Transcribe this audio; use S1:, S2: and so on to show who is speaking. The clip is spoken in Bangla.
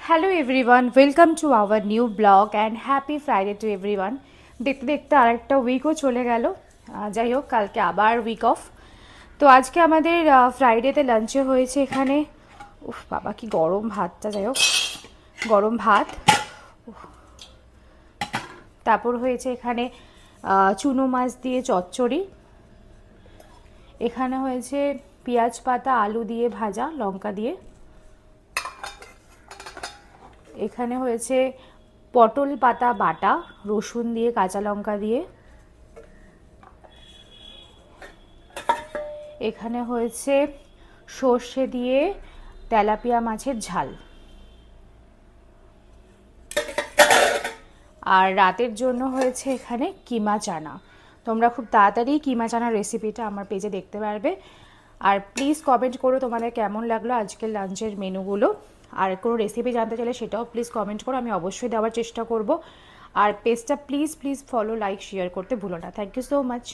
S1: Hello everyone, welcome to our new blog and happy Friday to everyone. দেখতে দেখতে আরেকটা উইকও চলে গেল। যাই হোক, কালকে আবার উইক অফ। তো আজকে আমাদের ফ্রাইডেতে লাঞ্চে হয়েছে এখানে, উফ বাবা কি গরম ভাতটা, যাই হোক গরম ভাত। তারপর হয়েছে এখানে চুনো মাছ দিয়ে চচ্চড়ি। এখানে হয়েছে পেঁয়াজ পাতা আলু দিয়ে ভাজা লঙ্কা দিয়ে। এখানে হয়েছে পটল পাতা বাটা রসুন দিয়ে কাঁচা লঙ্কা দিয়ে। এখানে হয়েছে সর্ষে দিয়ে তেলাপিয়া মাছের ঝাল। আর রাতের জন্য হয়েছে এখানে কিমা চানা। তোমরা খুব তাড়াতাড়ি কিমা চানার রেসিপিটা আমার পেজে দেখতে পারবে। আর প্লিজ কমেন্ট করো তোমাদের কেমন লাগলো আজকের লাঞ্চের মেনুগুলো। আর কোনো রেসিপি জানতে চাইলে সেটাও প্লিজ কমেন্ট করো, আমি অবশ্যই দেওয়ার চেষ্টা করব। আর পেজটা please please follow like share করতে ভুলো না। Thank you so much.